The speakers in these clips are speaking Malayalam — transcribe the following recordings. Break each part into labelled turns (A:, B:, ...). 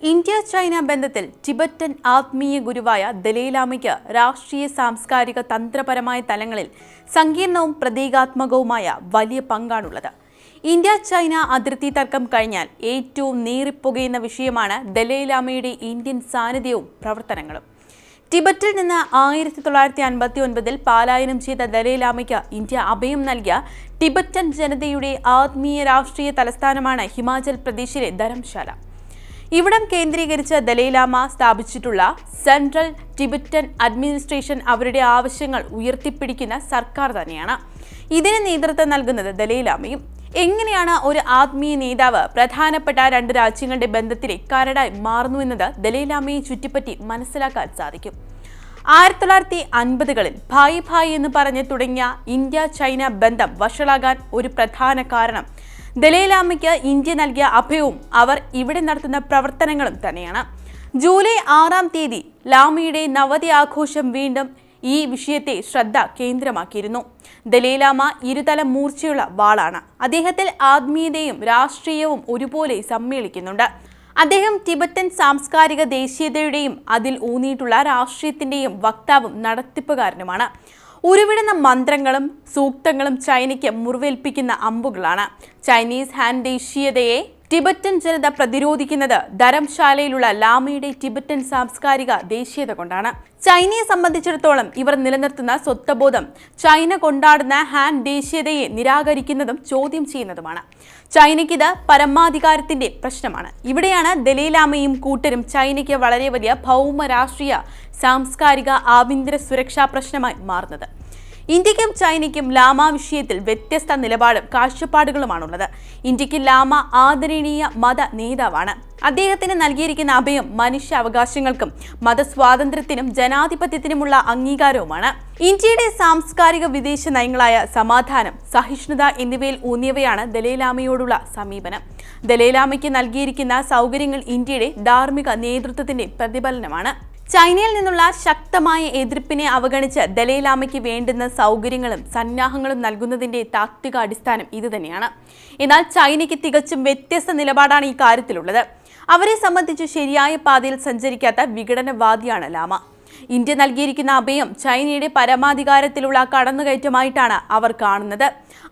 A: ഇന്ത്യ ചൈന ബന്ധത്തിൽ ടിബറ്റൻ ആത്മീയ ഗുരുവായ ദലൈലാമയ്ക്ക് രാഷ്ട്രീയ സാംസ്കാരിക തന്ത്രപരമായ തലങ്ങളിൽ സങ്കീർണവും പ്രതീകാത്മകവുമായ വലിയ പങ്കാണുള്ളത്. ഇന്ത്യ ചൈന അതിർത്തി തർക്കം കഴിഞ്ഞാൽ ഏറ്റവും നീറിപ്പുകയുന്ന വിഷയമാണ് ദലൈലാമയുടെ ഇന്ത്യൻ സാന്നിധ്യവും പ്രവർത്തനങ്ങളും. ടിബറ്റിൽ നിന്ന് 1959 പലായനം ചെയ്ത ദലൈലാമയ്ക്ക് ഇന്ത്യ അഭയം നൽകിയ ടിബറ്റൻ ജനതയുടെ ആത്മീയ രാഷ്ട്രീയ തലസ്ഥാനമാണ് ഹിമാചൽ പ്രദേശിലെ ധരംശാല. ഇവിടം കേന്ദ്രീകരിച്ച് ദലൈലാമ സ്ഥാപിച്ചിട്ടുള്ള സെൻട്രൽ ടിബറ്റൻ അഡ്മിനിസ്ട്രേഷൻ അവരുടെ ആവശ്യങ്ങൾ ഉയർത്തിപ്പിടിക്കുന്ന സർക്കാർ തന്നെയാണ്. ഇതിന് നേതൃത്വം നൽകുന്നത് ദലൈലാമയും. എങ്ങനെയാണ് ഒരു ആത്മീയ നേതാവ് പ്രധാനപ്പെട്ട രണ്ട് രാജ്യങ്ങളുടെ ബന്ധത്തിലെ കരടായി മാറുന്നുവെന്നത് ദലൈലാമയെ ചുറ്റിപ്പറ്റി മനസ്സിലാക്കാൻ സാധിക്കും. 1950കളിൽ ഭായ് ഭായ് എന്ന് പറഞ്ഞ് തുടങ്ങിയ ഇന്ത്യ ചൈന ബന്ധം വഷളാകാൻ ഒരു പ്രധാന കാരണം ദലൈലാമയ്ക്ക് ഇന്ത്യ നൽകിയ അഭയവും അവർ ഇവിടെ നടത്തുന്ന പ്രവർത്തനങ്ങളും തന്നെയാണ്. ജൂലൈ 6-ാം തീയതി ലാമയുടെ നവതി ആഘോഷം വീണ്ടും ഈ വിഷയത്തെ ശ്രദ്ധ കേന്ദ്രമാക്കിയിരുന്നു. ദലൈലാമ ഇരുതല മൂർച്ചയുള്ള വാളാണ്. അദ്ദേഹത്തിൽ ആത്മീയതയും രാഷ്ട്രീയവും ഒരുപോലെ സമ്മേളിക്കുന്നുണ്ട്. അദ്ദേഹം ടിബറ്റൻ സാംസ്കാരിക ദേശീയതയുടെയും അതിൽ ഊന്നിയിട്ടുള്ള രാഷ്ട്രീയത്തിന്റെയും വക്താവും നടത്തിപ്പുകാരനുമാണ്. ഉരുവിടുന്ന മന്ത്രങ്ങളും സൂക്തങ്ങളും ചൈനയ്ക്ക് മുറിവേൽപ്പിക്കുന്ന അമ്പുകളാണ്. ചൈനീസ് ഹാൻ ദേശീയതയെ ടിബറ്റൻ ജനത പ്രതിരോധിക്കുന്നത് ധരംശാലയിലുള്ള ലാമയുടെ ടിബറ്റൻ സാംസ്കാരിക ദേശീയത കൊണ്ടാണ്. ചൈനയെ സംബന്ധിച്ചിടത്തോളം ഇവർ നിലനിർത്തുന്ന സ്വത്വബോധം ചൈന കൊണ്ടാടുന്ന ഹാൻ ദേശീയതയെ നിരാകരിക്കുന്നതും ചോദ്യം ചെയ്യുന്നതുമാണ്. ചൈനയ്ക്കിത് പരമാധികാരത്തിന്റെ പ്രശ്നമാണ്. ഇവിടെയാണ് ദലൈലാമയും കൂട്ടരും ചൈനയ്ക്ക് വളരെ വലിയ ഭൗമ രാഷ്ട്രീയ സാംസ്കാരിക ആഭ്യന്തര സുരക്ഷാ പ്രശ്നമായി മാറുന്നത്. ഇന്ത്യക്കും ചൈനയ്ക്കും ലാമ വിഷയത്തിൽ വ്യത്യസ്ത നിലപാടും കാഴ്ചപ്പാടുകളുമാണുള്ളത്. ഇന്ത്യക്ക് ലാമ ആദരണീയ മത നേതാവാണ്. അദ്ദേഹത്തിന് നൽകിയിരിക്കുന്ന അഭയം മനുഷ്യ അവകാശങ്ങൾക്കും മതസ്വാതന്ത്ര്യത്തിനും ജനാധിപത്യത്തിനുമുള്ള അംഗീകാരവുമാണ്. ഇന്ത്യയുടെ സാംസ്കാരിക വിദേശ നയങ്ങളായ സമാധാനം, സഹിഷ്ണുത എന്നിവയിൽ ഊന്നിയവയാണ് ദലൈലാമയോടുള്ള സമീപനം. ദലൈലാമയ്ക്ക് നൽകിയിരിക്കുന്ന സൗകര്യങ്ങൾ ഇന്ത്യയുടെ ധാർമ്മിക നേതൃത്വത്തിന്റെ പ്രതിഫലനമാണ്. ചൈനയിൽ നിന്നുള്ള ശക്തമായ എതിർപ്പിനെ അവഗണിച്ച് ദലൈലാമയ്ക്ക് വേണ്ടുന്ന സൗകര്യങ്ങളും സന്നാഹങ്ങളും നൽകുന്നതിന്റെ താത്വിക അടിസ്ഥാനം ഇതുതന്നെയാണ്. എന്നാൽ ചൈനയ്ക്ക് തികച്ചും വ്യത്യസ്ത നിലപാടാണ് ഈ കാര്യത്തിലുള്ളത്. അവരെ സംബന്ധിച്ച് ശരിയായ പാതയിൽ സഞ്ചരിക്കാത്ത വിഘടനവാദിയാണ് ലാമ. ഇന്ത്യ നൽകിയിരിക്കുന്ന അഭയം ചൈനയുടെ പരമാധികാരത്തിലുള്ള കടന്നുകയറ്റമായിട്ടാണ് അവർ കാണുന്നത്.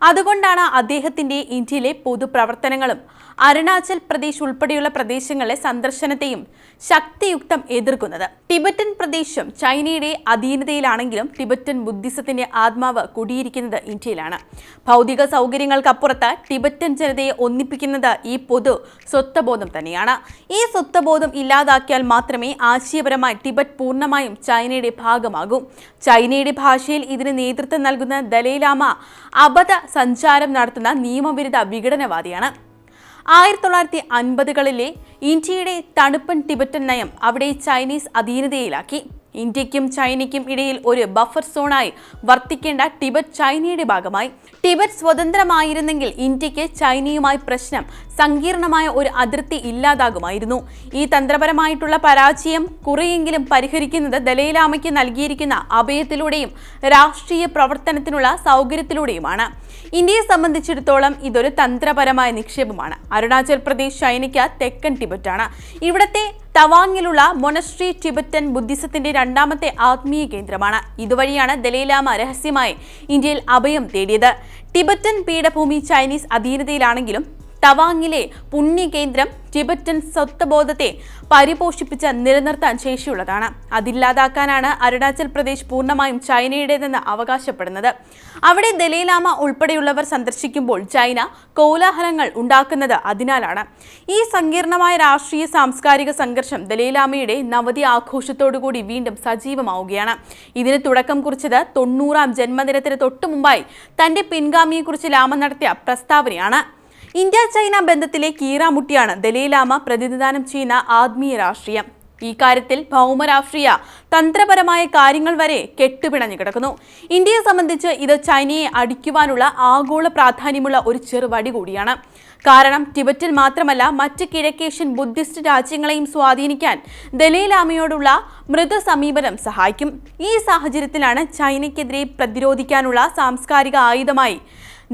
A: അതുകൊണ്ടാണ് അദ്ദേഹത്തിന്റെ ഇന്ത്യയിലെ പൊതുപ്രവർത്തനങ്ങളും അരുണാചൽ പ്രദേശ് ഉൾപ്പെടെയുള്ള പ്രദേശങ്ങളിലെ സന്ദർശനത്തെയും ശക്തിയുക്തം എതിർക്കുന്നത്. ടിബറ്റൻ പ്രദേശം ചൈനയുടെ അധീനതയിലാണെങ്കിലും ടിബറ്റൻ ബുദ്ധിസത്തിന്റെ ആത്മാവ് കുടിയിരിക്കുന്നത് ഇന്ത്യയിലാണ്. ഭൗതിക സൗകര്യങ്ങൾക്കപ്പുറത്ത് ടിബറ്റൻ ജനതയെ ഒന്നിപ്പിക്കുന്നത് ഈ പൊതു സ്വത്വബോധം തന്നെയാണ്. ഈ സ്വത്വബോധം ഇല്ലാതാക്കിയാൽ മാത്രമേ ആശയപരമായി ടിബറ്റ് പൂർണ്ണമായും ചൈനയുടെ ഭാഗമാകൂ. ചൈനയുടെ ഭാഷയിൽ ഇതിന് നേതൃത്വം നൽകുന്ന ദലൈലാമ അബദ്ധ സഞ്ചാരം നടത്തുന്ന നിയമവിരുദ്ധ വിഘടനവാദിയാണ്. 1950കളിലെ ഇന്ത്യയുടെ തണുപ്പൻ ടിബറ്റൻ നയം അവിടെ ചൈനീസ് അധീനതയിലാക്കി. ഇന്ത്യക്കും ചൈനയ്ക്കും ഇടയിൽ ഒരു ബഫർ സോണായി വർത്തിക്കേണ്ട ടിബറ്റ് ചൈനയുടെ ഭാഗമായി. ടിബറ്റ് സ്വതന്ത്രമായിരുന്നെങ്കിൽ ഇന്ത്യക്ക് ചൈനയുമായി പ്രശ്നം സങ്കീർണമായ ഒരു അതിർത്തി ഇല്ലാതാകുമായിരുന്നു. ഈ തന്ത്രപരമായിട്ടുള്ള പരാജയം കുറെയെങ്കിലും പരിഹരിക്കുന്നത് ദലൈലാമയ്ക്ക് നൽകിയിരിക്കുന്ന അഭയത്തിലൂടെയും രാഷ്ട്രീയ പ്രവർത്തനത്തിനുള്ള സൗകര്യത്തിലൂടെയുമാണ്. ഇന്ത്യയെ സംബന്ധിച്ചിടത്തോളം ഇതൊരു തന്ത്രപരമായ നിക്ഷേപമാണ്. അരുണാചൽ പ്രദേശ് ചൈനയ്ക്ക് തെക്കൻ ടിബറ്റാണ്. ഇവിടത്തെ തവാങ്ങിലുള്ള മൊണസ്ട്രി ടിബറ്റൻ ബുദ്ധിസത്തിന്റെ രണ്ടാമത്തെ ആത്മീയ കേന്ദ്രമാണ്. ഇതുവഴിയാണ് ദലൈലാമ രഹസ്യമായി ഇന്ത്യയിൽ അഭയം തേടിയത്. ടിബറ്റൻ പീഠഭൂമി ചൈനീസ് അധീനതയിലാണെങ്കിലും തവാങ്ങിലെ പുണ്യകേന്ദ്രം ടിബറ്റൻ സ്വത്വബോധത്തെ പരിപോഷിപ്പിച്ച് നിലനിർത്താൻ ശേഷിയുള്ളതാണ്. അതില്ലാതാക്കാനാണ് അരുണാചൽ പ്രദേശ് പൂർണ്ണമായും ചൈനയുടേതെന്ന് അവകാശപ്പെടുന്നത്. അവിടെ ദലൈലാമ ഉൾപ്പെടെയുള്ളവർ സന്ദർശിക്കുമ്പോൾ ചൈന കോലാഹലങ്ങൾ ഉണ്ടാക്കുന്നത് അതിനാലാണ്. ഈ സങ്കീർണമായ രാഷ്ട്രീയ സാംസ്കാരിക സംഘർഷം ദലൈലാമയുടെ നവതി ആഘോഷത്തോടുകൂടി വീണ്ടും സജീവമാവുകയാണ്. ഇതിന് തുടക്കം കുറിച്ചത് 90-ാം ജന്മദിനത്തിന് തൊട്ടുമുമ്പായി തന്റെ പിൻഗാമിയെക്കുറിച്ച് ലാമ നടത്തിയ പ്രസ്താവനയാണ്. ഇന്ത്യ ചൈന ബന്ധത്തിലെ കീറാമുട്ടിയാണ് ദലൈലാമ പ്രതിനിധാനം ചെയ്യുന്ന ആത്മീയ രാഷ്ട്രീയം. ഈ കാര്യത്തിൽ ഭൗമരാഷ്ട്രീയ തന്ത്രപരമായ കാര്യങ്ങൾ വരെ കെട്ടുപിണഞ്ഞു കിടക്കുന്നു. ഇന്ത്യയെ സംബന്ധിച്ച് ഇത് ചൈനയെ അടിക്കുവാനുള്ള ആഗോള പ്രാധാന്യമുള്ള ഒരു ചെറുവടി കൂടിയാണ്. കാരണം ടിബറ്റിൽ മാത്രമല്ല മറ്റ് കിഴക്കേഷ്യൻ ബുദ്ധിസ്റ്റ് രാജ്യങ്ങളെയും സ്വാധീനിക്കാൻ ദലൈലാമയോടുള്ള മൃദു സമീപനം സഹായിക്കും. ഈ സാഹചര്യത്തിലാണ് ചൈനയ്ക്കെതിരെ പ്രതിരോധിക്കാനുള്ള സാംസ്കാരിക ആയുധമായി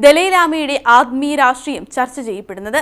A: ദലൈലാമയുടെ ആത്മീയ രാഷ്ട്രീയം ചർച്ച ചെയ്യപ്പെടുന്നത്.